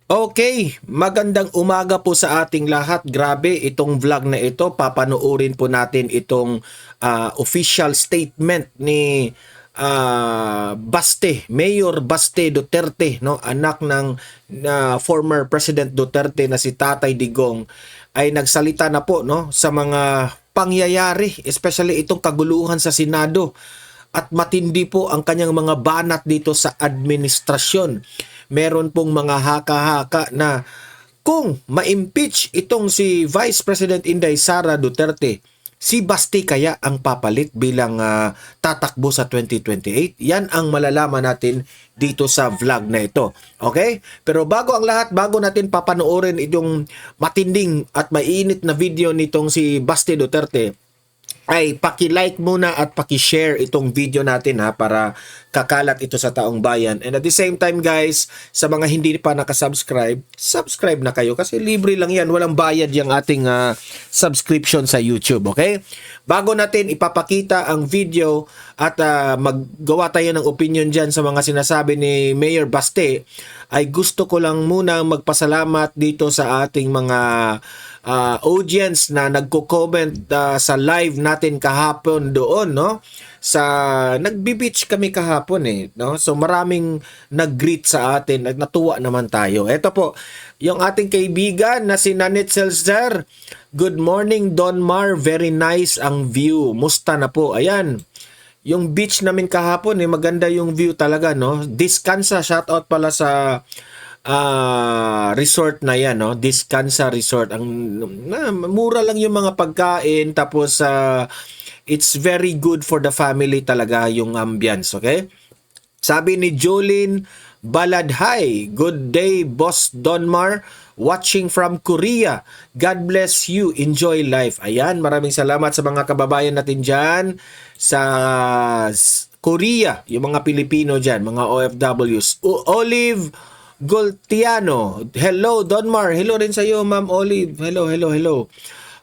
Okay, magandang umaga po sa ating lahat. Grabe, itong vlog na ito, papanoorin po natin itong official statement ni Baste, Mayor Baste Duterte, no? Anak ng former President Duterte na si Tatay Digong ay nagsalita na po, no, sa mga pangyayari, especially itong kaguluhan sa Senado, at matindi po ang kanyang mga banat dito sa administrasyon. Meron pong mga haka-haka na kung ma-impeach itong si Vice President Inday Sara Duterte, si Basti kaya ang papalit bilang tatakbo sa 2028? Yan ang malalaman natin dito sa vlog na ito. Okay? Pero bago ang lahat, bago natin papanoorin itong matinding at mainit na video nitong si Basti Duterte, ay paki-like muna at paki-share itong video natin ha, para kakalat ito sa taong bayan. And at the same time guys, sa mga hindi pa nakasubscribe, subscribe na kayo kasi libre lang yan, walang bayad yung ating subscription sa YouTube, okay? Bago natin ipapakita ang video at maggawa tayo ng opinion dyan sa mga sinasabi ni Mayor Baste, ay gusto ko lang muna magpasalamat dito sa ating mga audience na nagko-comment sa live natin kahapon doon, no? Sa nagbi-beach kami kahapon no? So maraming nag-greet sa atin at natuwa naman tayo. Ito po, yung ating kaibigan na si Nanit Selzer. Good morning Don Mar, very nice ang view. Musta na po? Ayan. Yung beach namin kahapon maganda yung view talaga, no? Descansa, shout out pala sa resort na yan, no? Descansa Resort. Mura lang yung mga pagkain, tapos it's very good for the family talaga yung ambience, okay? Sabi ni Jolene Baladhay, good day Boss Donmar, watching from Korea. God bless you, enjoy life. Ayan, maraming salamat sa mga kababayan natin dyan sa Korea, yung mga Pilipino dyan, mga OFWs. Olive Goltiano, hello Donmar, hello rin sa iyo Ma'am Olive, hello.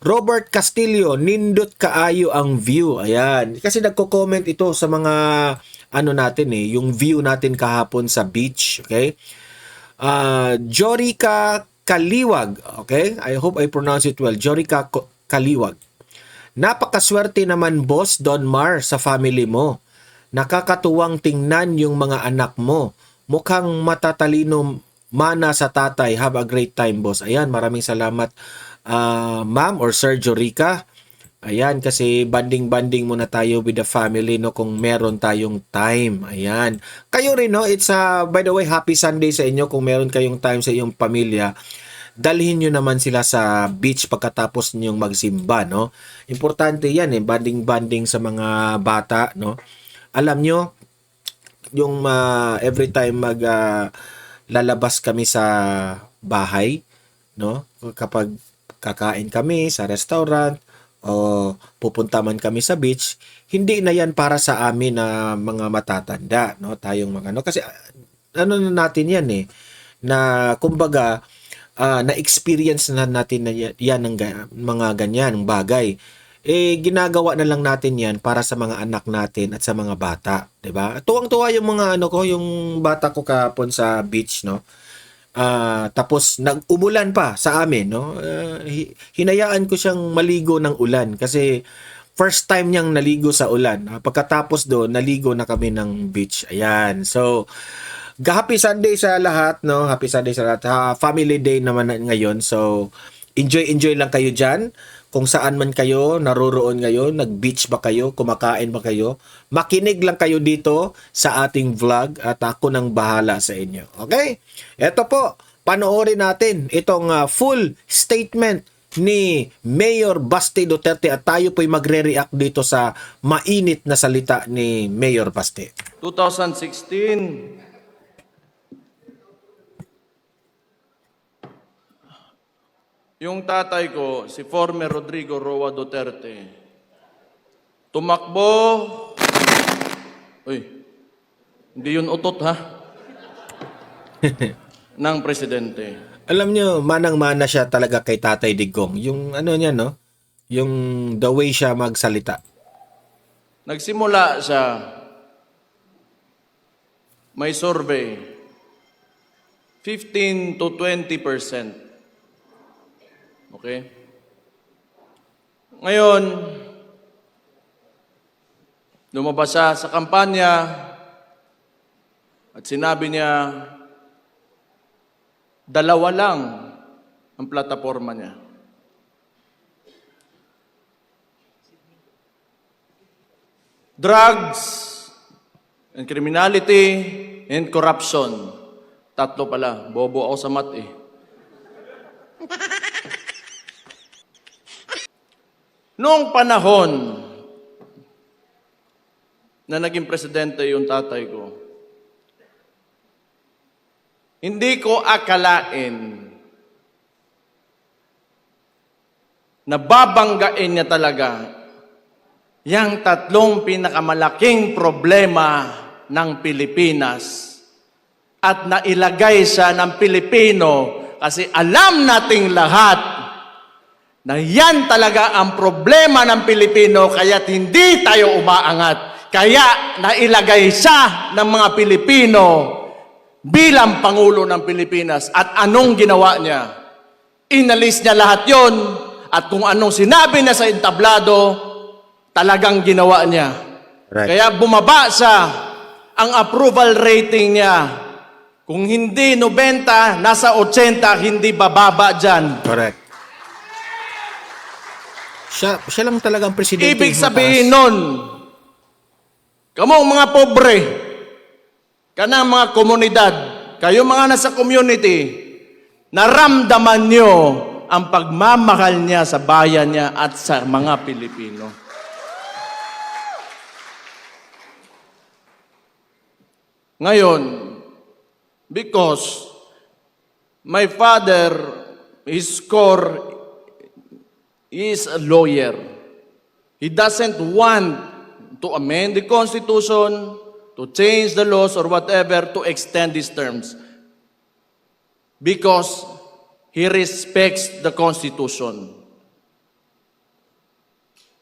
Robert Castillo, nindot kaayo ang view. Ayan, kasi nagko-comment ito sa mga natin yung view natin kahapon sa beach, okay? Jorika Kaliwag, okay? I hope I pronounce it well. Jorika Kaliwag. Napakaswerte naman Boss Donmar sa family mo. Nakakatuwang tingnan yung mga anak mo. Mukhang matatalino mana sa tatay. Have a great time, boss. Ayan, maraming salamat, ma'am or Sir Jorica. Ayan, kasi banding-banding muna tayo with the family, no, kung meron tayong time. Ayan. Kayo rin, no, it's by the way, happy Sunday sa inyo kung meron kayong time sa iyong pamilya. Dalhin nyo naman sila sa beach pagkatapos ninyong magsimba, no. Importante yan, banding-banding sa mga bata, no. Alam nyo, yung every time lalabas kami sa bahay, no? Kapag kakain kami sa restaurant o pupunta man kami sa beach, hindi na yan para sa amin na mga matatanda, no? Tayong mga kasi na natin yan na kumbaga na-experience na natin na yan ng mga ganyan bagay. Ginagawa na lang natin yan para sa mga anak natin at sa mga bata, 'di ba? Tuwang-tuwa yung mga yung bata ko kahapon sa beach, no? Tapos nag-umulan pa sa amin, no? Hinayaan ko siyang maligo ng ulan kasi first time niyang naligo sa ulan. Pagkatapos doon, naligo na kami ng beach. Ayan. So, happy Sunday sa lahat, no? Happy Sunday sa lahat. Family day naman ngayon. So, enjoy lang kayo dyan. Kung saan man kayo, naroroon ngayon, nag-beach ba kayo, kumakain ba kayo, makinig lang kayo dito sa ating vlog at ako nang bahala sa inyo. Okay? Ito po, panoorin natin itong full statement ni Mayor Baste Duterte at tayo po'y magre-react dito sa mainit na salita ni Mayor Baste. 2016, yung tatay ko, si former Rodrigo Roa Duterte, tumakbo, hindi yun utot ha, ng presidente. Alam nyo, manang-mana siya talaga kay Tatay Digong. Yung niya, no? Yung the way siya magsalita. Nagsimula siya, may survey, 15 to 20%. Okay? Ngayon, lumabas siya sa kampanya at sinabi niya, dalawa lang ang plataforma niya. Drugs and criminality and corruption. Tatlo pala. Bobo ako sa mat eh. Noong panahon na naging presidente yung tatay ko, hindi ko akalain na babanggain niya talaga yang tatlong pinakamalaking problema ng Pilipinas at nailagay siya ng Pilipino kasi alam nating lahat na yan talaga ang problema ng Pilipino kaya't hindi tayo umaangat. Kaya nailagay siya ng mga Pilipino bilang Pangulo ng Pilipinas. At anong ginawa niya? Inalis niya lahat yon at kung anong sinabi niya sa entablado, talagang ginawa niya. Correct. Kaya bumaba siya ang approval rating niya. Kung hindi 90, nasa 80, hindi bababa dyan. Correct. Siya lang talagang presidente. Ibig mataas. sabihin nun, kamong mga pobre, kanang mga komunidad, kayo mga nasa community, naramdaman nyo ang pagmamahal niya sa bayan niya at sa mga Pilipino. Ngayon, because my father, his core is a lawyer. He doesn't want to amend the Constitution, to change the laws or whatever to extend these terms. Because he respects the Constitution.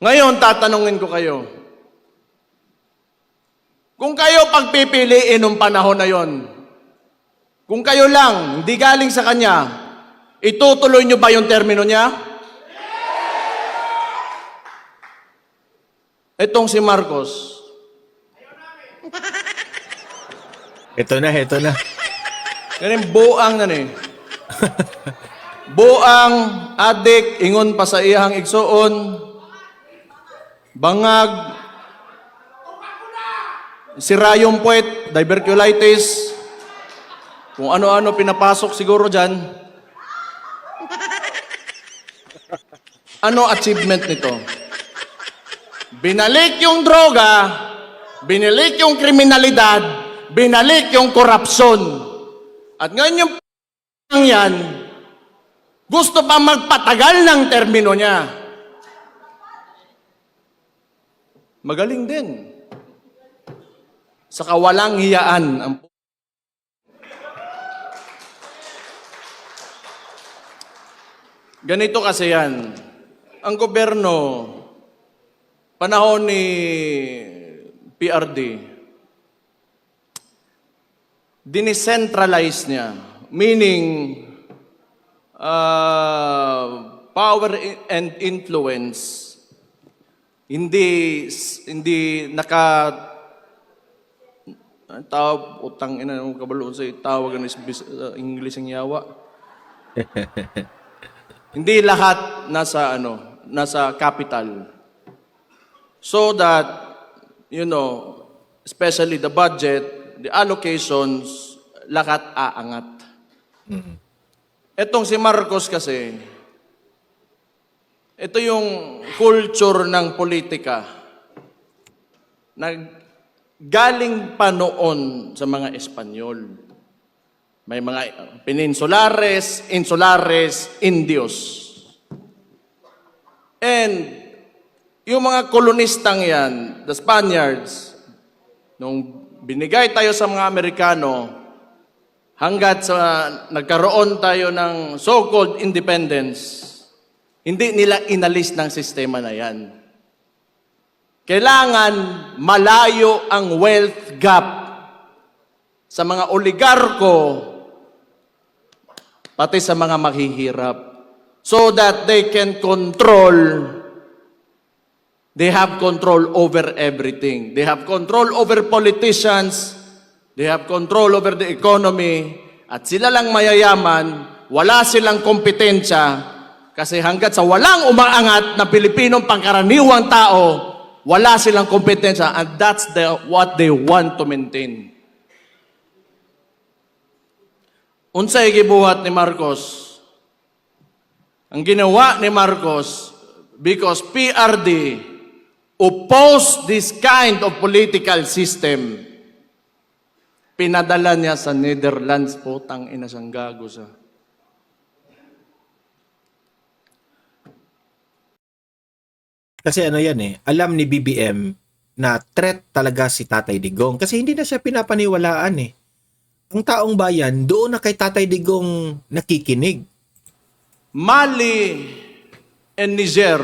Ngayon, tatanungin ko kayo. Kung kayo pagpipiliin ng panahon na yon, kung kayo lang, hindi galing sa kanya, itutuloy nyo ba yung termino niya? Itong si Marcos. Ito na. Yan buang na ni. Buang, adik, ingon pa sa iyang igsuon, bangag, sirayong puwet, diverculitis, kung ano-ano pinapasok siguro dyan. Ano achievement nito? Binalik yung droga, binalik yung kriminalidad, binalik yung korupsyon. At ngayon yung yan, gusto pa magpatagal ng termino niya. Magaling din. Sa kawalang hiyaan. Ganito kasi yan. Ang gobyerno, panahon ni PRD, dinicentralize niya. Meaning, power and influence, hindi tawag, utang ina ng kabalo sa tawag ng English ang yawa. Hindi lahat nasa capital. So that, especially the budget, the allocations, lahat aangat. Etong si Marcos kasi, ito yung culture ng politika na galing pa noon sa mga Espanyol. May mga peninsulares, insulares, Indios. And yung mga kolonistang yan, the Spaniards, nung binigay tayo sa mga Amerikano, hanggat sa nagkaroon tayo ng so-called independence, hindi nila inalis ng sistema na yan. Kailangan malayo ang wealth gap sa mga oligarko pati sa mga mahihirap, so that they can control. They have control over everything. They have control over politicians. They have control over the economy. At sila lang mayayaman, wala silang kompetensya. Kasi hanggat sa walang umaangat na Pilipinong pangkaraniwang tao, wala silang kompetensya. And that's what they want to maintain. Unsay gibuhat ni Marcos? Ang ginawa ni Marcos, because PRD oppose this kind of political system, pinadala niya sa Netherlands, putang ina siyang gago sa. Kasi ano yan alam ni BBM na threat talaga si Tatay Digong kasi hindi na siya pinapaniwalaan Ang taong bayan, doon na kay Tatay Digong nakikinig. Mali and Niger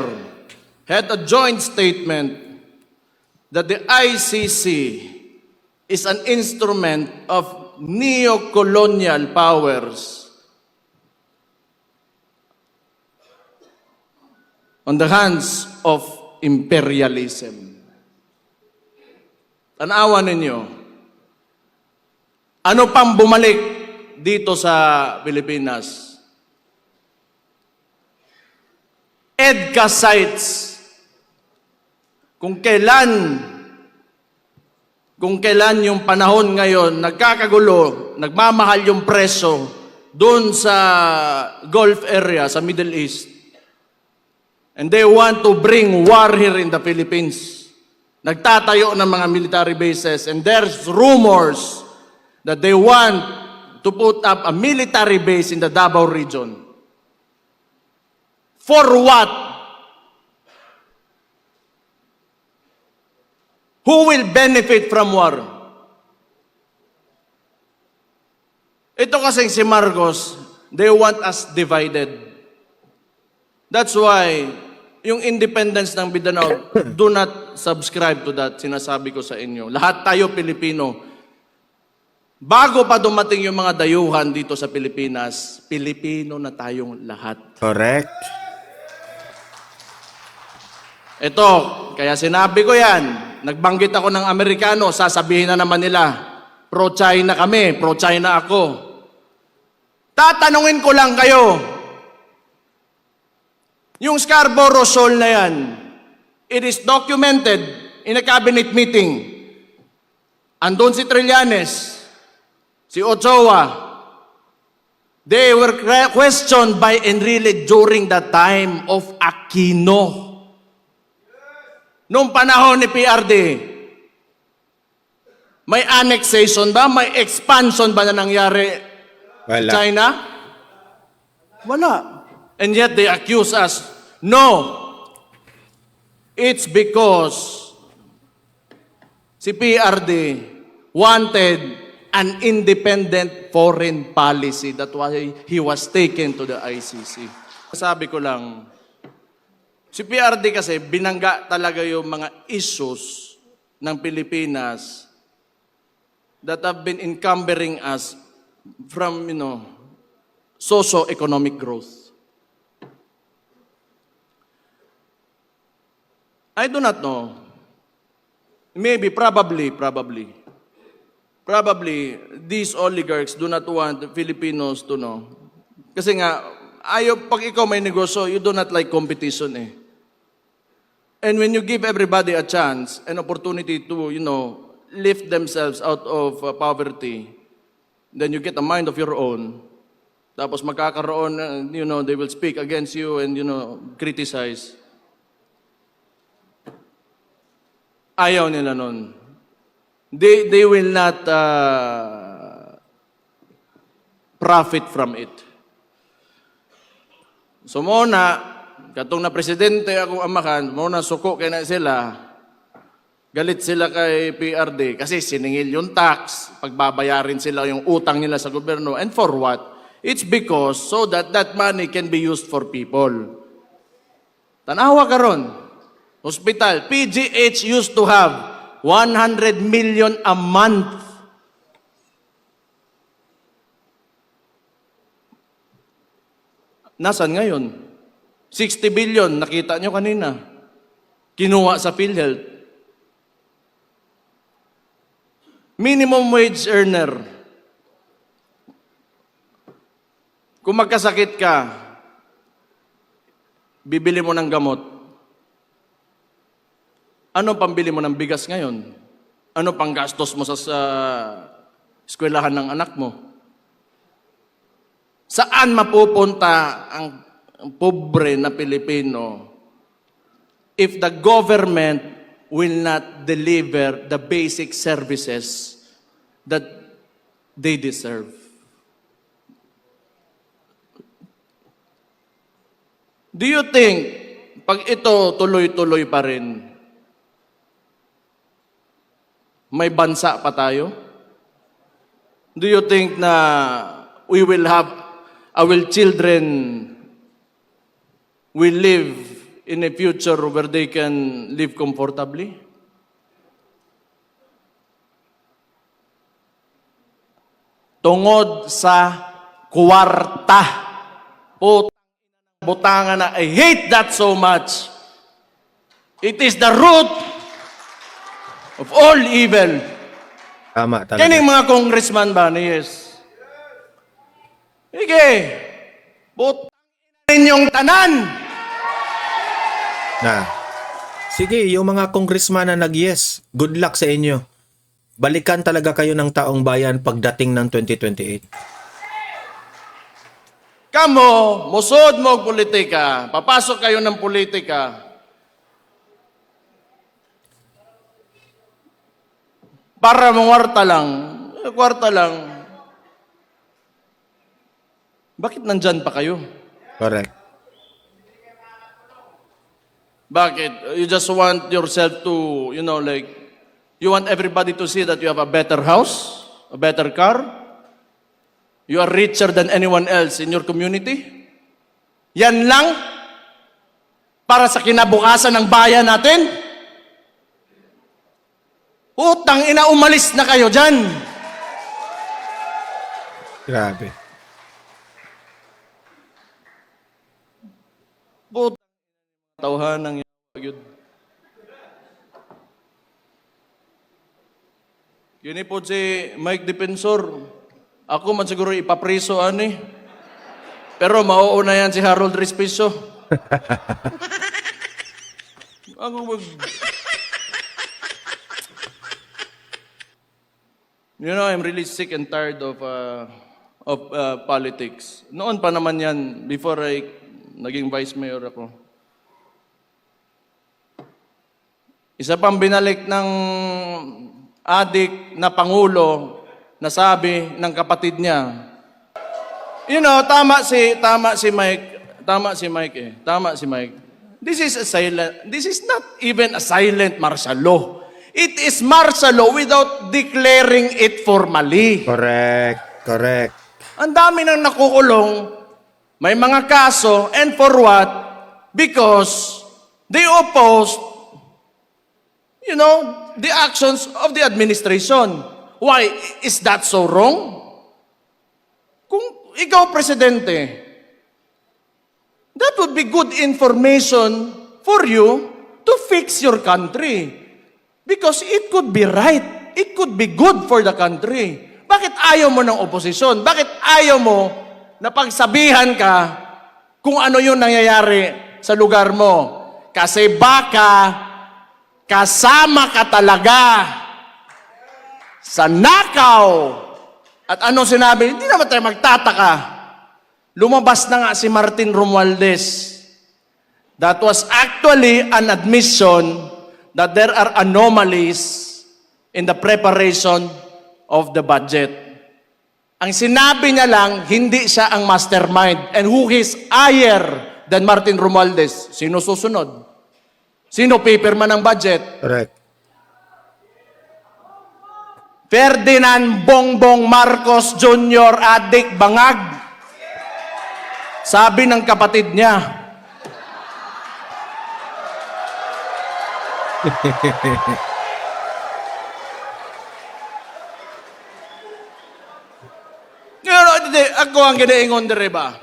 had a joint statement that the ICC is an instrument of neo-colonial powers on the hands of imperialism. Tanawa ninyo, ano pang bumalik dito sa Pilipinas? EDCA sites. Kung kailan yung panahon ngayon, nagkakagulo, nagmamahal yung preso doon sa Gulf area, sa Middle East. And they want to bring war here in the Philippines. Nagtatayo ng mga military bases and there's rumors that they want to put up a military base in the Davao region. For what? Who will benefit from war? Ito kasing si Marcos, they want us divided. That's why, yung independence ng Mindanao, do not subscribe to that, sinasabi ko sa inyo. Lahat tayo Pilipino. Bago pa dumating yung mga dayuhan dito sa Pilipinas, Pilipino na tayong lahat. Correct. Ito, kaya sinabi ko yan, nagbanggit ako ng Amerikano, sasabihin na naman nila, pro-China kami, pro-China ako. Tatanungin ko lang kayo, yung Scarborough Shoal na yan, it is documented in a cabinet meeting. Andun si Trillanes, si Ochoa, they were questioned by Enrile during the time of Aquino. Noong panahon ni PRD, may annexation ba? May expansion ba na nangyari Wala. sa China? Wala. And yet they accuse us. No. It's because si PRD wanted an independent foreign policy. That's why he was taken to the ICC. Sabi ko lang, si PRD kasi binangga talaga yung mga issues ng Pilipinas that have been encumbering us from, socio-economic growth. I do not know. Maybe, probably, these oligarchs do not want Filipinos to know. Kasi nga, pag ikaw may negosyo, you do not like competition And when you give everybody a chance, an opportunity to, lift themselves out of poverty, then you get a mind of your own. Tapos magkakaroon, they will speak against you and, criticize. Ayaw nila nun. They will not profit from it. So muna, katong na presidente akong amakan, muna suko kay na sila, galit sila kay PRD kasi siningil yung tax, pagbabayarin sila yung utang nila sa gobyerno. And for what? It's because so that money can be used for people. Tanawa karon. Hospital, PGH used to have 100 million a month. Nasaan ngayon? 60 billion, nakita nyo kanina. Kinuha sa PhilHealth. Minimum wage earner. Kung magkasakit ka, bibili mo ng gamot. Ano pambili mo ng bigas ngayon? Ano pang gastos mo sa eskwelahan ng anak mo? Saan mapupunta ang pobre na Pilipino if the government will not deliver the basic services that they deserve? Do you think, pag ito tuloy-tuloy pa rin, may bansa pa tayo? Do you think na we will have, our children will live in a future where they can live comfortably? Tungod sa kwarta. Butangan na, I hate that so much. It is the root of all evil. Tama talaga. Kining mga congressman ba ni yes? Sige. Butang ninyong tanan. Na. Sige, yung mga congressman na nag-yes, good luck sa inyo. Balikan talaga kayo ng taong bayan pagdating ng 2028. Kamo, musod mo og politika. Papasok kayo ng politika. Para mangwarta lang. Kwarta lang. Bakit nandyan pa kayo? Correct. Bakit? You just want yourself to, you know, like, you want everybody to see that you have a better house, a better car, you are richer than anyone else in your community? Yan lang? Para sa kinabukasan ng bayan natin? Utang ina, umalis na kayo dyan. Grabe. Putang tawhanang yun. Gini po si Mike Defensor. Ako man siguro ipapriso ani. Pero mauuna yan si Harold Respicio. Ako mag... You know, I'm really sick and tired of politics. Noon pa naman yan, before I naging vice mayor ako. Isa pang binalik ng adik na pangulo na sabi ng kapatid niya, you know, tama si Mike. This is not even a silent martial law. It is martial law without declaring it formally. Correct. Ang dami nang nakukulong, may mga kaso, and for what? Because they opposed, you know, the actions of the administration. Why? Is that so wrong? Kung ikaw, Presidente, that would be good information for you to fix your country. Because it could be right. It could be good for the country. Bakit ayaw mo ng oposisyon? Bakit ayaw mo na pagsabihan ka kung ano yung nangyayari sa lugar mo? Kasi baka kasama ka talaga sa nakaw. At ano sinabi? Hindi naman tayo magtataka. Lumabas na nga si Martin Romualdez. That was actually an admission that there are anomalies in the preparation of the budget. Ang sinabi niya lang, hindi siya ang mastermind. And who is higher than Martin Romualdez? Sino susunod? Sino paperman ng budget? Correct. Ferdinand Bongbong Marcos Jr. Adik Bangag. Sabi ng kapatid niya. Ako ang ginaingon dire ba?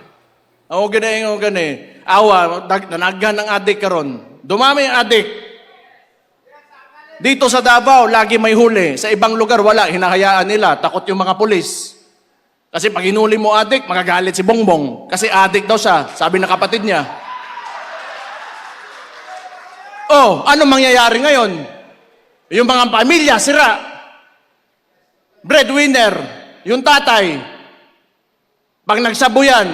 O gani. Awa, nanaghan ng adik karon. Dumami ang adik. Dito sa Davao, lagi may huli. Sa ibang lugar, wala. Hinahayaan nila. Takot yung mga pulis. Kasi pag hinuli mo adik, magagalit si Bongbong. Kasi adik daw siya, sabi ng kapatid niya. Oh, ano mangyayari ngayon? Yung mga pamilya, sira. Breadwinner, yung tatay. Pag nagsabuyan,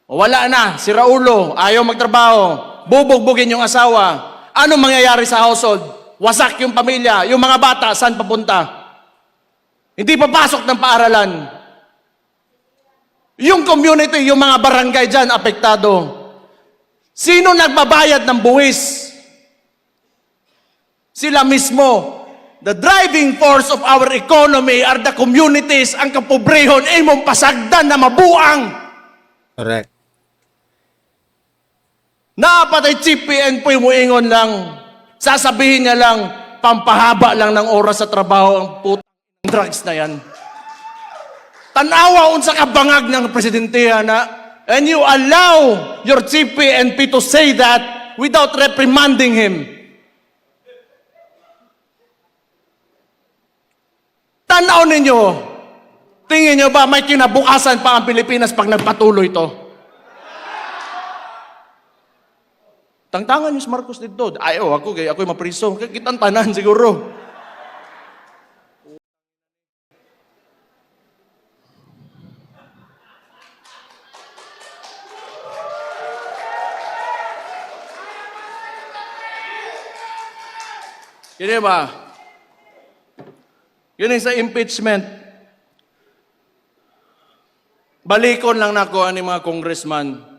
wala na, sira ulo, ayaw magtrabaho, bubugbugin yung asawa. Ano mangyayari sa household? Wasak yung pamilya, yung mga bata, saan papunta? Hindi papasok ng paaralan. Yung community, yung mga barangay dyan, apektado. Sino nagbabayad ng buwis? Sila mismo. The driving force of our economy are the communities. Ang kapobrehon ay mong pasagdan na mabuang. Correct. Napatay Chief PNP mo ingon lang. Sasabihin niya lang, pampahaba lang ng oras sa trabaho ang putang drugs na yan. Tanawa unsa ka bangag ng presidentiya na, and you allow your Chief PNP to say that without reprimanding him. Tanaw ninyo, tingin nyo ba may kinabukasan pa ang Pilipinas pag nagpatuloy ito? Tangtangan ni Marcos dito. Ayaw, ako'y mapriso. Kitang tanan siguro. Kini ba? Yun sa impeachment. Balikon lang nako ani mga congressman.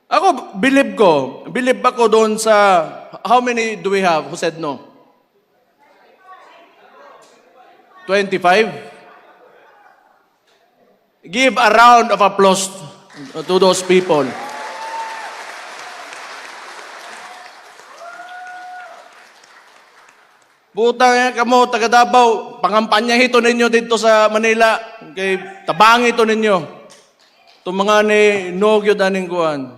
Ako, believe ako doon sa, how many do we have who said no? 25? Give a round of applause to those people. Butang yan kamo, taga Davao, pangampanya ito ninyo dito sa Manila. Kay tabang ito ninyo. Itong mga ni Nogyo daning kuhan.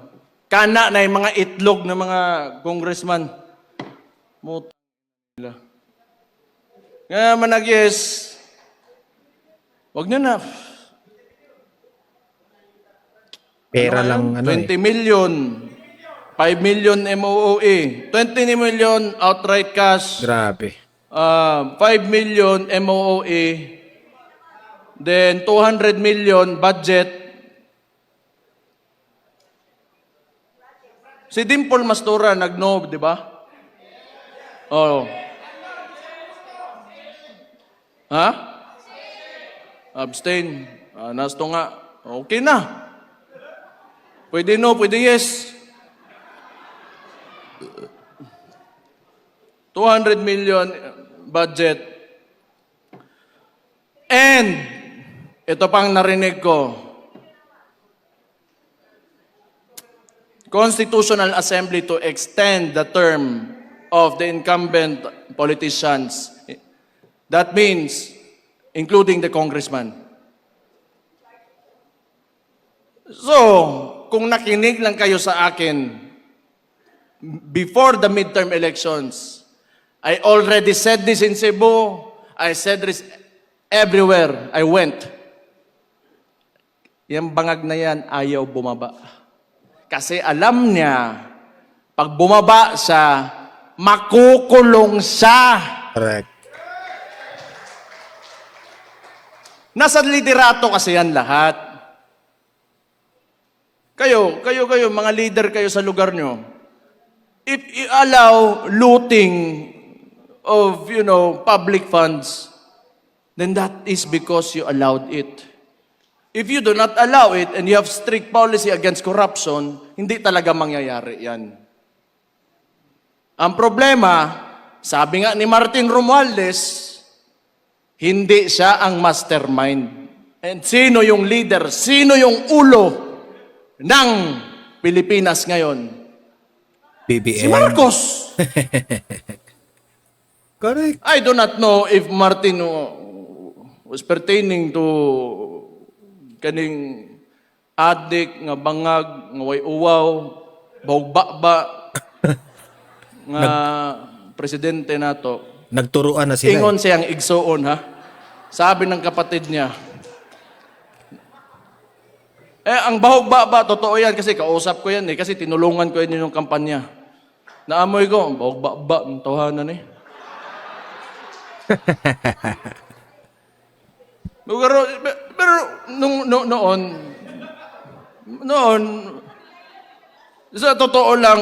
Kana na yung mga itlog ng mga congressman. Mutang nila. Nga managis. Huwag nyo na. Pera lang, 20 million. 5 million MOOE. 20 million outright cash. Grabe. 5 million MOOE. Then 200 million budget. Si Dimple Mastura nag-no, di ba? Oh. Ha? Abstain. Nasto nga. Okay na. Pwede no, pwede yes. 200 million budget. And, ito pang narinig ko, Constitutional Assembly to extend the term of the incumbent politicians. That means, including the congressman. So, kung nakinig lang kayo sa akin, before the midterm elections, I already said this in Cebu, I said this everywhere I went. Yung bangag na yan, ayaw bumaba. Kasi alam niya, pag bumaba siya, makukulong siya. Correct. Nasa liderato kasi yan lahat. Kayo, mga leader kayo sa lugar nyo. If you allow looting of, public funds, then that is because you allowed it. If you do not allow it and you have strict policy against corruption, hindi talaga mangyayari yan. Ang problema, sabi nga ni Martin Romualdez, hindi siya ang mastermind. And sino yung leader? Sino yung ulo ng Pilipinas ngayon? BBM. Si Marcos. Correct. I do not know if Martin was pertaining to kaning adik, nga bangag, nga way uwaw, bawgbaba, nga presidente nato. Nagturuan na sila. Ingon siyang igsuon, ha? Sabi ng kapatid niya, ang bahog-baba, totoo yan kasi kausap ko yan eh, kasi tinulungan ko yun yung kampanya. Naamoy ko, bahog-baba, ang tawanan eh. pero noon, sa totoo lang,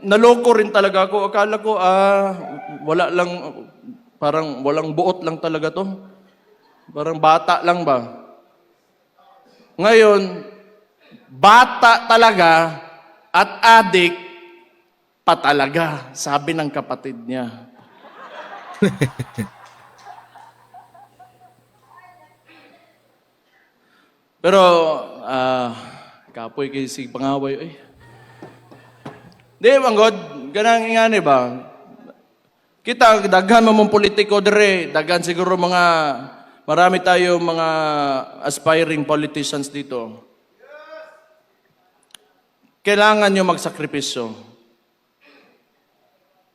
naloko rin talaga ako. Akala ko, wala lang, parang walang buot lang talaga to. Parang bata lang ba? Ngayon, bata talaga at adik pa talaga, sabi ng kapatid niya. Pero, kapoy kay si pangaway, ay. Di, manggod, ganang ingani ba? Kita, daghan mo mong politiko dire, daghan siguro marami tayo mga aspiring politicians dito. Kailangan nyo magsakripisyo.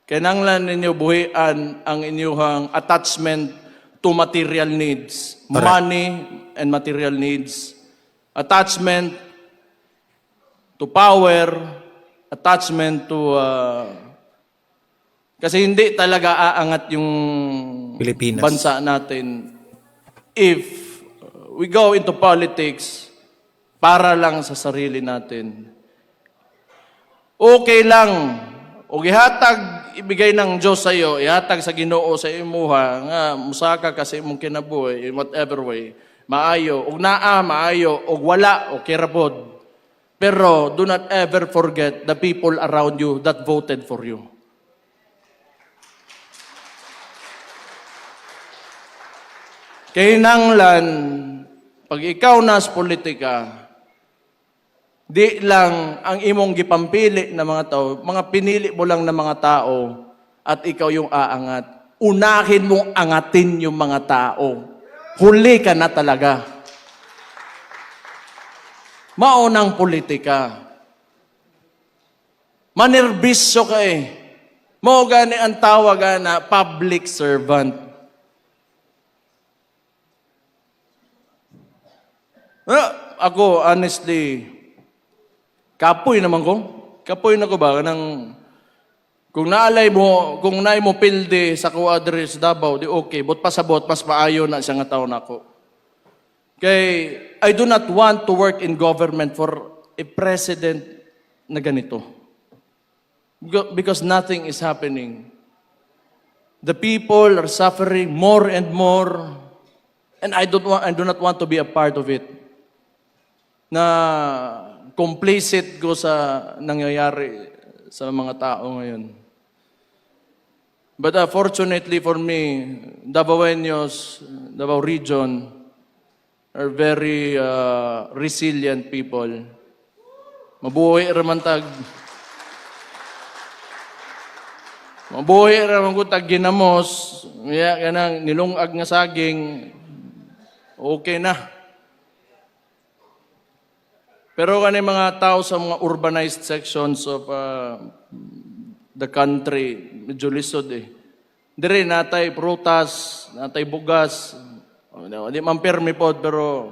Kailangan ninyo buhian ang inyong attachment to material needs. Correct. Money and material needs. Attachment to power. Attachment to... kasi hindi talaga aangat yung Pilipinas. bansa natin if we go into politics para lang sa sarili natin. Okay lang. O gihatag, ibigay ng Diyos sa iyo, ihatag sa Ginoo sa imuha, nga musaka kasi imong kinabuhi, in whatever way, maayo, og naa, maayo, og wala, o kirabod. Pero do not ever forget the people around you that voted for you. Kinahanglan, pag ikaw nas politika, di lang ang imong gipampili na mga tao, mga pinili mo lang na mga tao at ikaw yung aangat. Unahin mong angatin yung mga tao. Huli ka na talaga. Maunang politika. Manerbisyo ka eh. Mao gani ang tawag na public servant. Ako, honestly, kapoy naman ko. Kapoy na ko ba? Kung naalay mo, kung naay mo pilde sa ko address Davao, di okay. But pasabot, mas maayo na siya nga taon ako. Kay, I do not want to work in government for a president na ganito. Because nothing is happening. The people are suffering more and more. And I do not want to be a part of it. Na complicit ko sa nangyayari sa mga tao ngayon. But fortunately for me, Davaoenos, Davao region, are very resilient people. Mabuhay raman tag. Mabuhay raman ko tag ginamos. Kanang nilungag nga saging. Okay na. Pero kani mga tao sa mga urbanized sections of the country, medyo lisod eh. Dire natay prutas, natay bugas. Di man permi pod pero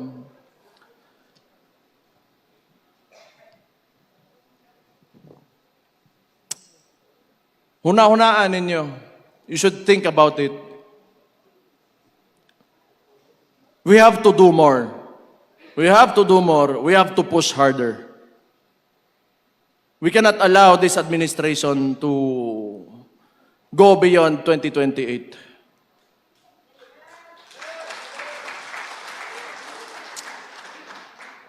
huna-hunaan ninyo. You should think about it. We have to do more. We have to do more. We have to push harder. We cannot allow this administration to go beyond 2028.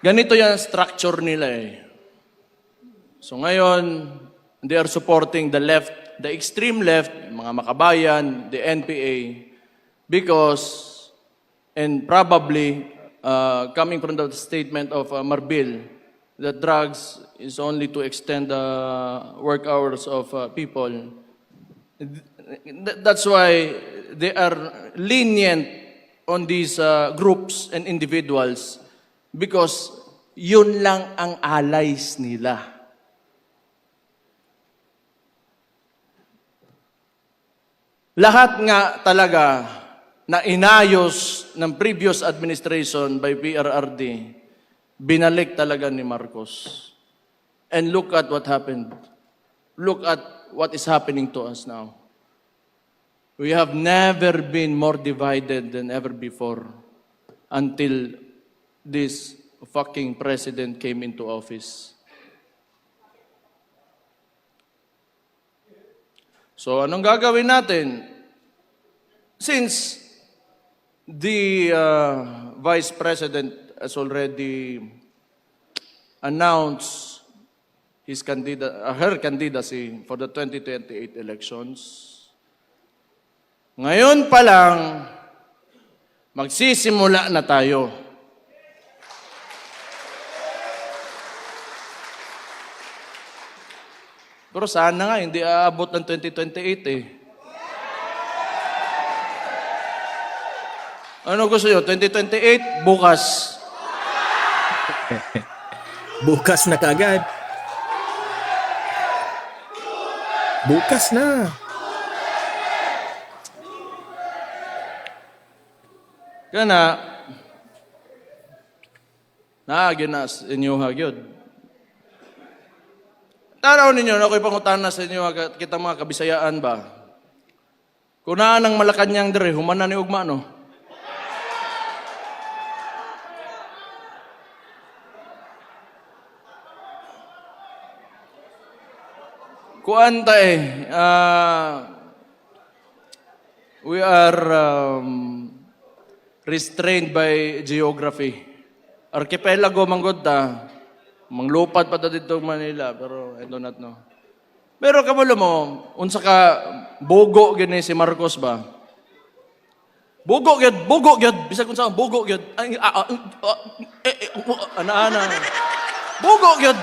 Ganito yung structure nila eh. So ngayon, they are supporting the left, the extreme left, mga makabayan, the NPA, because, and probably, coming from the statement of Marbil, that drugs is only to extend the work hours of people. That's why they are lenient on these groups and individuals because yun lang ang allies nila. Lahat nga talaga na inayos ng previous administration by PRRD, binalik talaga ni Marcos. And look at what happened. Look at what is happening to us now. We have never been more divided than ever before until this fucking president came into office. So anong gagawin natin? Since the Vice President has already announced her candidacy for the 2028 elections, ngayon pa lang, magsisimula na tayo. Pero sana nga, hindi aabot ng 2028 eh. Ano gusto nyo? 2028? Bukas. Bukas na kaagad. Bukas na. Kana, naaginas inyo hagyod. Taraw ninyo, na ako'y pangutana sa inyo, kita mga kabisayaan ba? Kung naan ang Malacanang dire, humana ni ugma, no? Kuanta we are restrained by geography. Archipelago manggod ta. Manglupad pa ta dito Manila, pero I do not know. Pero kabalo mo, unsa ka bugo gini si Marcos ba? Bugo gyud, bisag unsa bugo gyud. Ana. Bugo gyud.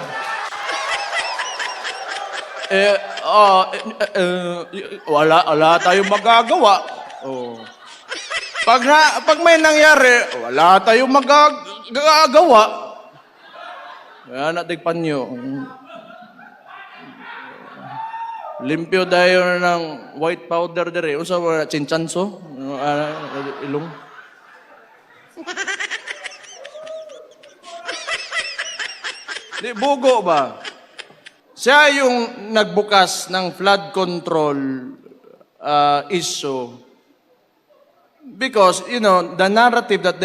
Wala tayong magagawa. Oh. Pag may nangyari, wala tayong magagawa. Kaya natigpan nyo. Limpyo tayo ng white powder dire. Unsa ba chinchanso? Ilong. Di bugo ba? Siya yung nagbukas ng flood control issue because, the narrative that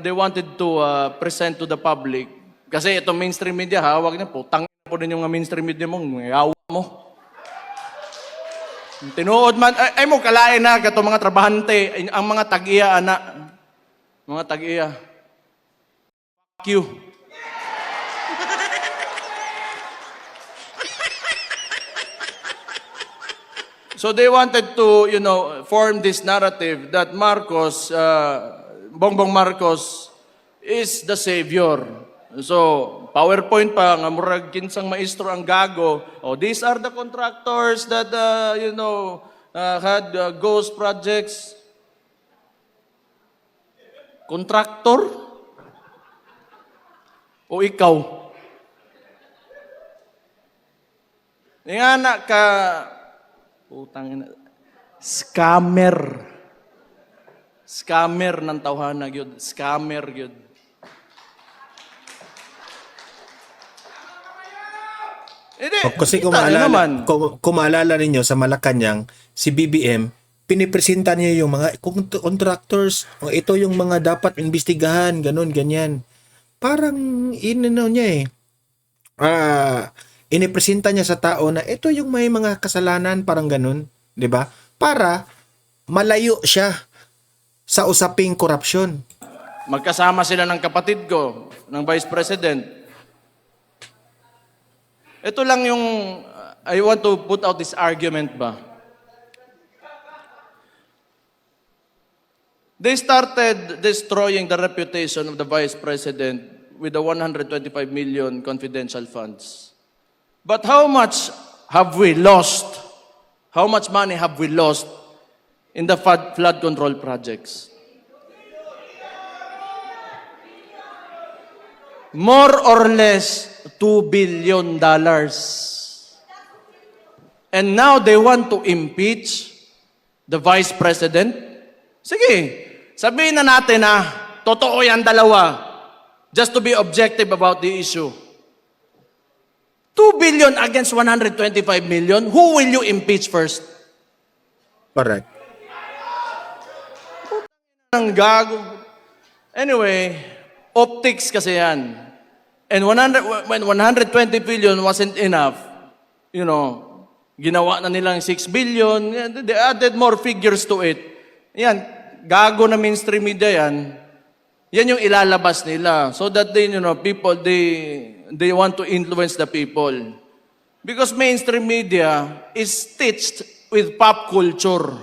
they wanted to present to the public, kasi itong mainstream media, hawag niya po, tangin po din yung mainstream media mo, yawa mo. Tinuod man, ay mo, kalain na, kato mga trabahante, ang mga tag-iya, anak, mga tag-iya. Fuck you. So they wanted to, form this narrative that Marcos, Bongbong Marcos, is the savior. So, PowerPoint pa, nga murag kinsang maestro ang gago. Oh, these are the contractors that, had ghost projects. Contractor? O ikaw? Nga na ka... Utang ina. Scammer. Scammer ng tawhana gyud. Scammer gyud. Kasi kung maalala ninyo sa Malacanang, si BBM, pinipresenta niya yung mga contractors, ito yung mga dapat imbestigahan, ganun, ganyan. Parang niya inipresenta niya sa tao na ito yung may mga kasalanan, parang ganun, 'di ba? Para malayo siya sa usaping korupsyon. Magkasama sila ng kapatid ko, ng Vice President. Ito lang yung I want to put out this argument ba. They started destroying the reputation of the Vice President with the 125 million confidential funds. But how much have we lost? How much money have we lost in the flood control projects? more or less $2 billion. And now they want to impeach the Vice President? Sige, sabihin na natin na totoo yan dalawa. Just to be objective about the issue. 2 billion against 125 million, who will you impeach first? Correct. Ang gago. Anyway, optics kasi yan. And when 120 billion wasn't enough, you know, ginawa na nilang 6 billion, they added more figures to it. Yan, gago na mainstream media yan. Yan yung ilalabas nila. So that they, you know, people, they want to influence the people. Because mainstream media is stitched with pop culture.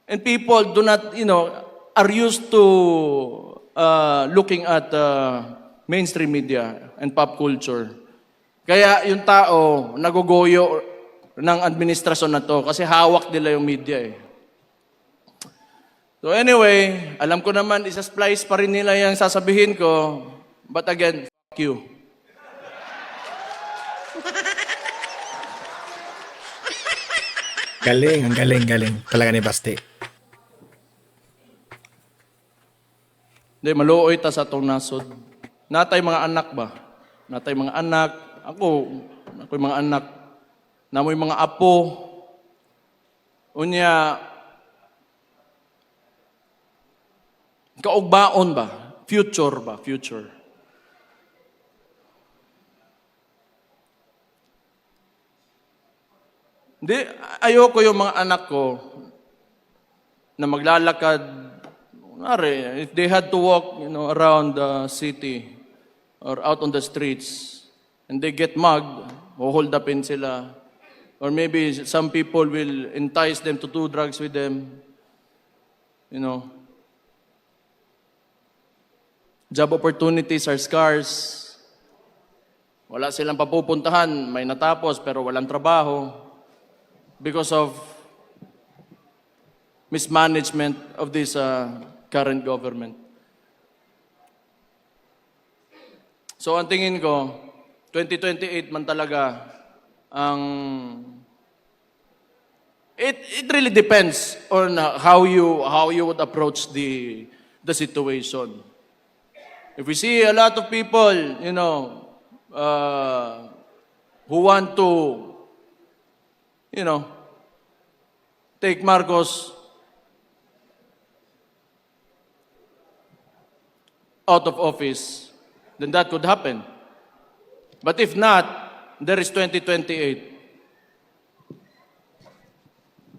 And people do not, you know, are used to looking at mainstream media and pop culture. Kaya yung tao, nagugoyo ng administrasyon na to kasi hawak nila yung media eh. So anyway, alam ko naman, isa-splice pa rin nila yung sasabihin ko. But again, fuck you. Galing, ang galing talaga ni Basti. Hindi, maluoy ta sa itong nasod. Natay mga anak ba? Natay mga anak. Ako'y mga anak. Namoy mga apo. Unya, kaugbaon ba? Future ba? Future. Hindi, ayoko yung mga anak ko na maglalakad. If they had to walk, you know, around the city or out on the streets and they get mugged, hold upin sila. Or maybe some people will entice them to do drugs with them. You know. Job opportunities are scarce. Wala silang papupuntahan. May natapos pero walang trabaho. Because of mismanagement of this current government. So ang tingin ko, 2028 man talaga ang it really depends on how you would approach the situation. If we see a lot of people, you know, who want to, you know, take Marcos out of office, then that could happen. But if not, there is 2028.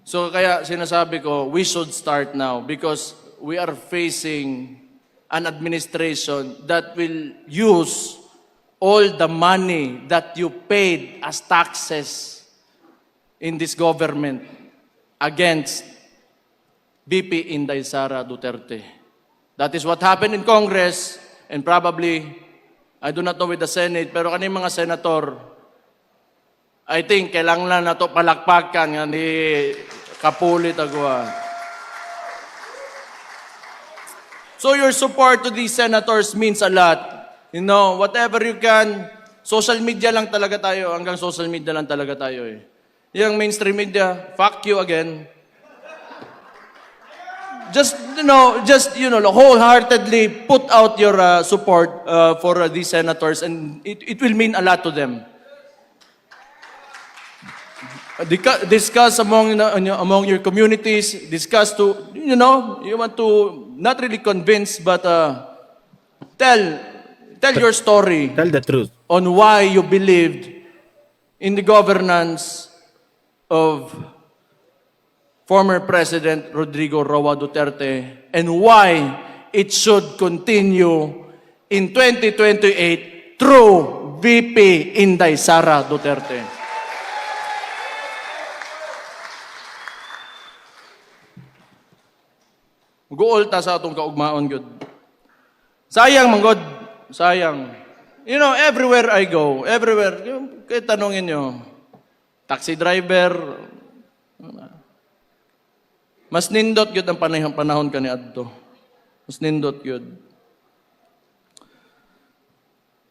So kaya sinasabi ko, we should start now because we are facing an administration that will use all the money that you paid as taxes in this government against VP Inday Sara Duterte. That is what happened in Congress and probably, I do not know with the Senate, pero kaning mga senator, I think kailangan na to palakpakan nga ni Kapulit agwa. So your support to these senators means a lot. You know, whatever you can, social media lang talaga tayo, hanggang social media lang talaga tayo eh. Yung mainstream media, fuck you again. Just wholeheartedly put out your support for these senators and it will mean a lot to them. Discuss among your communities, discuss to, you want to not really convince but tell your story. Tell the truth. On why you believed in the governance of former President Rodrigo Roa Duterte and why it should continue in 2028 through VP Inday Sara Duterte. Guol ta sa atong kaugmaon, good. Sayang, manggod. Sayang. You know, everywhere I go, kahit tanongin nyo, taxi driver, mas nindot yun ang panahon ka ni Adto. Mas nindot yun.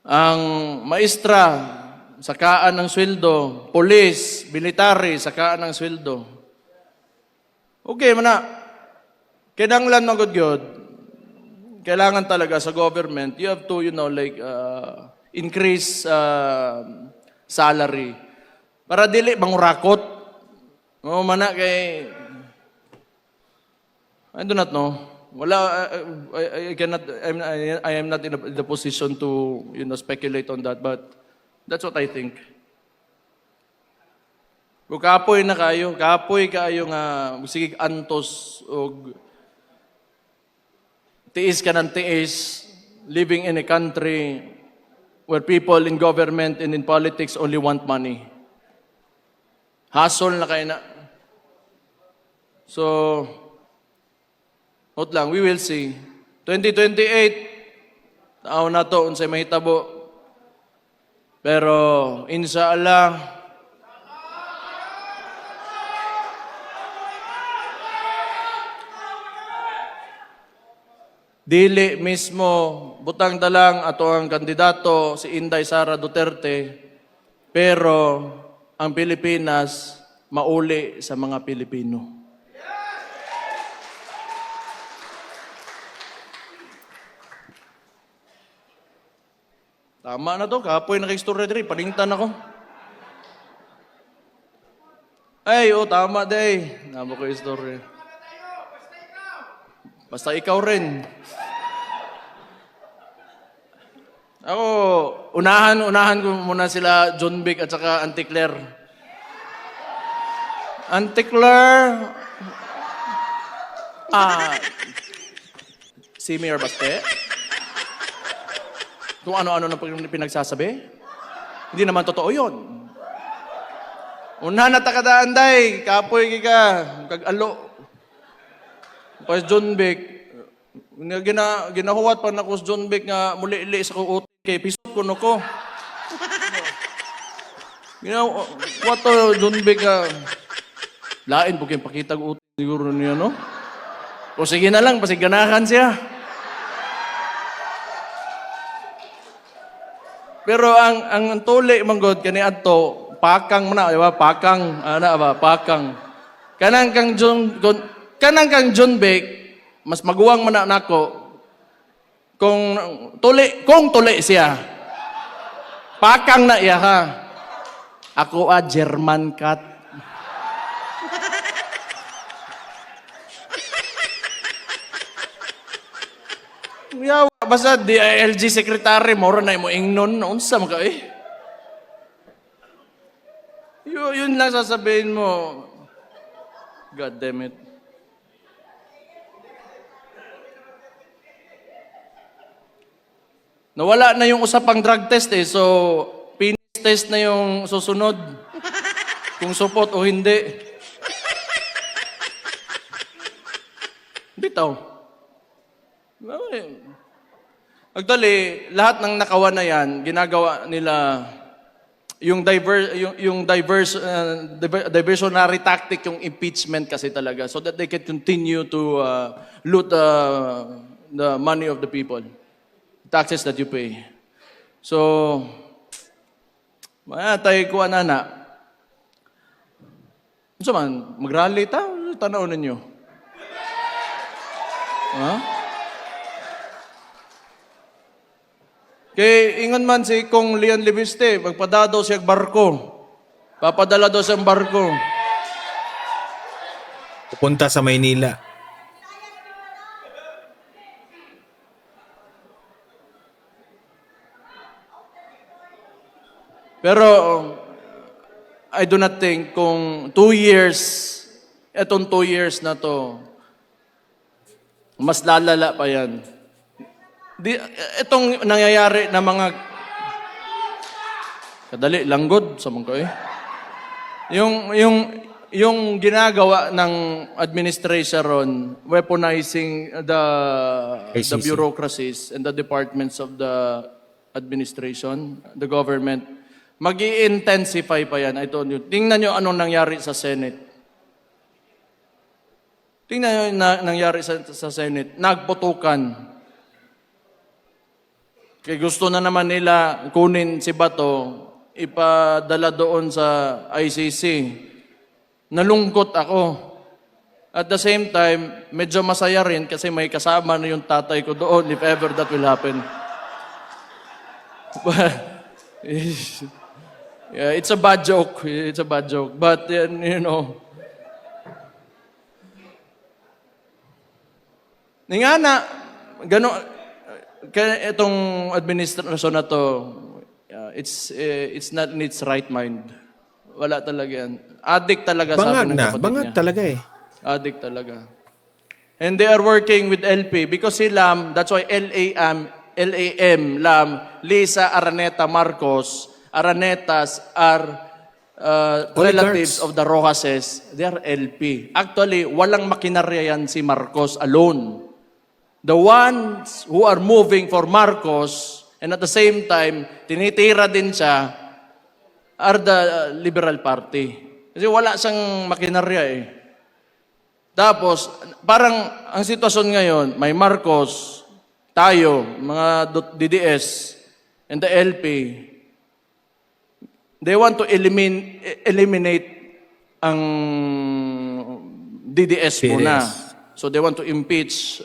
ang maestra, sakaan ng sweldo, police, military, sakaan ng sweldo. Okay, mana. Kinanglan mo good. Kailangan talaga sa government, you have to, increase salary. Para dili mangurakot. O mana kay I do not know. Wala I cannot I am not in the position to speculate on that, but that's what I think. Kung kapoy kayo nga sige antos og tiis ka ng tiis, living in a country where people in government and in politics only want money. Hustle na kayo na. So, note lang, we will see. 2028, taon na to, unsay mahitabo. Pero, inshallah, dili mismo butang dalang ato ang kandidato si Inday Sara Duterte, pero ang Pilipinas mauli sa mga Pilipino. Tama na to, kapoy na kay story diri, palingtan ako. Ay, tama day. Namo ko yung story. Basta ikaw rin. Ako, unahan ko muna sila John Vic at saka Auntie Claire. Auntie Claire, si Mayor Baste? Kung ano-ano na pinagsasabi? Hindi naman totoo yun. Unahan na takadaan day, kapoy ka, kag-alo. Pag John Vic, ginahuwat pa na ko John Vic nga muli-ili sa kuutin kay pisot ko no ko. Ginahuwat to John Vic nga, lain po kayong pakita ko utin siguro niya, no? O sige na lang, pasiganahan siya. Pero ang tuli manggod kani adto, pakang man na, pakang, pakang. Kanang kang John Vic, mas maguwang man na nako kung tuli siya. Pakang na iya ha. Ako German cat. Yawa, basta DILG secretary, moro na mo ingnon, unsa man ka eh. Yun lang sasabihin mo. God damn it. Nawala na yung usapang drug test eh, so penis test na yung susunod. Kung supot o hindi. Bitaw. Actually, lahat ng nakawan na yan, ginagawa nila yung diversionary tactic, yung impeachment kasi talaga, so that they can continue to loot the money of the people. Taxes that you pay. So, tayo kuha na. So man, mag-rally ta? Tanaw ninyo. Ha? Kay ingon man si Kong Leon Libiste, magpadala daw siya barko. Papadala daw siyang barko. Pupunta sa Maynila. Pero I do not think kung 2 years, etong 2 years na to, mas lalala pa yan. Itong nangyayari na mga kadali, langgod sa mga eh. Yung ginagawa ng administration, weaponizing the bureaucracies and the departments of the administration, the government, mag-i-intensify pa yan. I told you. Tingnan nyo anong nangyari sa Senate. Tingnan nyo nangyari sa Senate. Nagputukan. Kaya gusto na naman nila kunin si Bato, ipadala doon sa ICC. Nalungkot ako. At the same time, medyo masaya rin kasi may kasama na yung tatay ko doon if ever that will happen. But, yeah, it's a bad joke. It's a bad joke. But, you know, nga na, gano'n, kaya itong administrasyon na to, it's not in its right mind. Wala talaga yan. Addict talaga Bangag sabi ng na. kapatid Bangag niya. talaga eh. Addict talaga. And they are working with LP because si Lam, that's why LAM, Lam, Lisa Araneta Marcos, Aranetas are relatives of the Rojases. They are LP. Actually, walang makinarya yan si Marcos alone. The ones who are moving for Marcos and at the same time, tinitira din siya, are the Liberal Party. Kasi wala siyang makinarya eh. Tapos, parang ang sitwasyon ngayon, may Marcos, tayo, mga DDS, and the LP, they want to eliminate ang DDS muna. So they want to impeach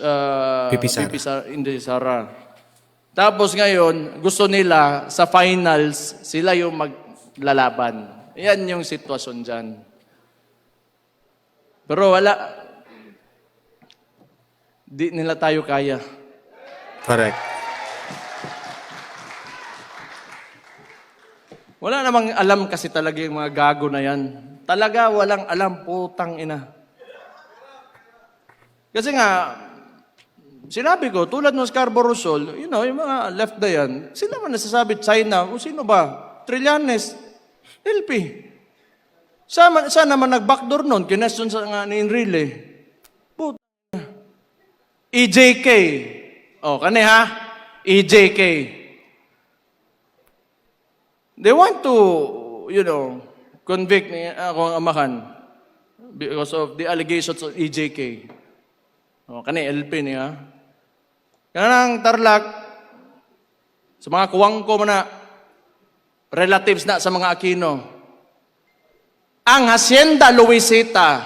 Pipi Sara. Inday Sara. Tapos ngayon, gusto nila sa finals, sila yung maglalaban. Yan yung sitwasyon dyan. Pero wala. Di nila tayo kaya. Correct. Wala namang alam kasi talaga yung mga gago na yan. Talaga walang alam, putang ina. Kasi nga, sinabi ko, tulad ng Scarborough Shoal, you know, yung mga left na yan, sila man nasasabi, China, o sino ba? Trillanes, LP. Saan naman nag-backdoor nun? Kinestyon sa nga ni Enrile. Puta. EJK. O, kani ha? EJK. They want to, you know, convict ni akong amahan because of the allegations of EJK. O, kani LP niya. Kanang Tarlac, sa mga kuwang ko na relatives na sa mga Aquino. Ang Hacienda Luisita.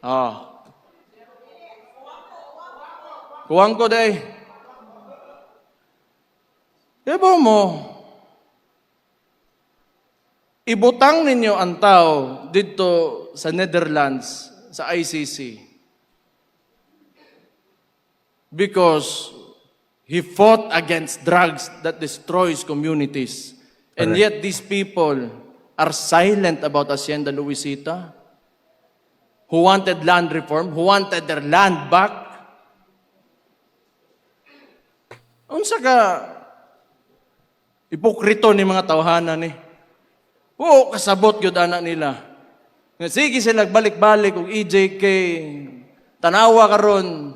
Oh. Kuwang ko day. Diba mo, ibutang ninyo ang tao dito sa Netherlands, sa ICC. Because he fought against drugs that destroys communities. And yet these people are silent about Hacienda Luisita, who wanted land reform, who wanted their land back. Unsa ka ipokrito ni mga tawhanan ni. Oo, kasabot gyud ana nila. Nga sige sila balik-balik og EJK. Tanawa karon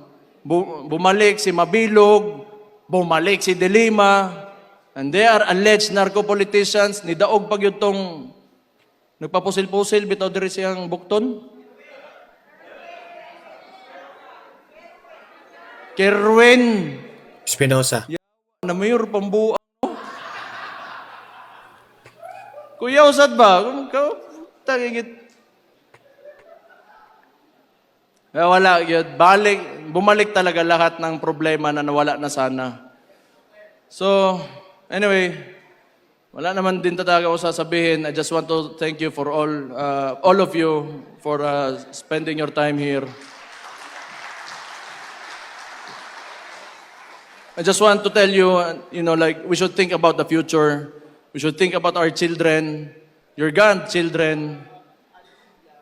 bumalik si Mabilog, bumalik si De Lima, and they are alleged narco-politicians. Nidaog pag yun tong nagpapusil-pusil bitaw diri siyang bukton. Kerwin Espinosa. na mayor pambuang. Kuya, usad ba? Kung tagigit. Wala yun. Bumalik talaga lahat ng problema na nawala na sana. So, anyway, wala naman din talaga ako sasabihin. I just want to thank you for all of you for spending your time here. I just want to tell you, you know, like, we should think about the future. We should think about our children, your grandchildren.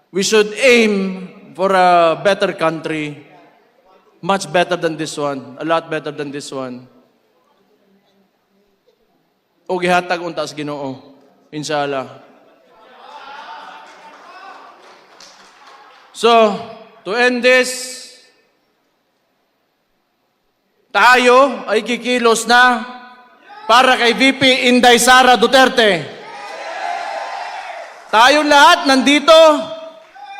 We should aim for a better country, much better than this one, a lot better than this one. O gihatag unta sa Ginoo, inshallah. So, to end this, tayo ay kikilos na para kay VP Inday Sara Duterte. Tayo lahat nandito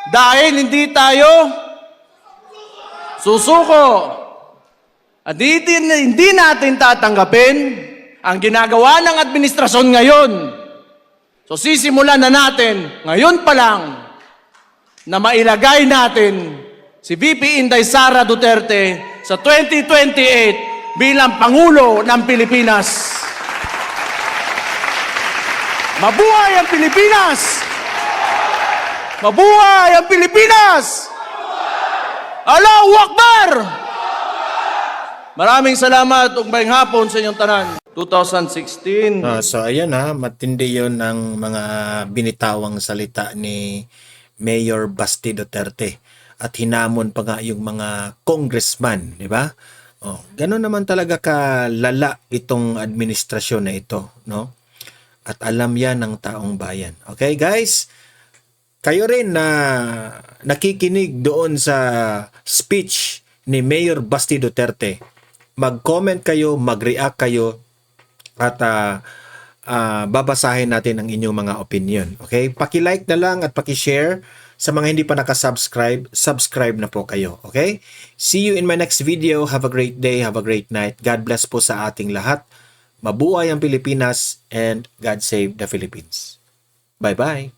dahil hindi tayo susuko. At hindi natin tatanggapin ang ginagawa ng administrasyon ngayon. So sisimulan na natin ngayon pa lang na mailagay natin si VP Inday Sara Duterte sa 2028 bilang Pangulo ng Pilipinas. Mabuhay ang Pilipinas! Mabuhay ang Pilipinas! Allahu Akbar! Maraming salamat ug maayong hapon sa inyong tanan. 2016. So ayan matindi yon ang mga binitawang salita ni Mayor Basti Duterte at hinamon pa nga yung mga congressman, di ba? Gano'n naman talaga kalala itong administrasyon na ito, no? At alam yan ng taong bayan. Okay, guys? Kayo rin na nakikinig doon sa speech ni Mayor Basti Duterte, mag-comment kayo, mag-react kayo, at babasahin natin ang inyong mga opinion. Okay? Paki-like na lang at paki-share. Sa mga hindi pa nakasubscribe, subscribe na po kayo. Okay? See you in my next video. Have a great day. Have a great night. God bless po sa ating lahat. Mabuhay ang Pilipinas and God save the Philippines. Bye-bye.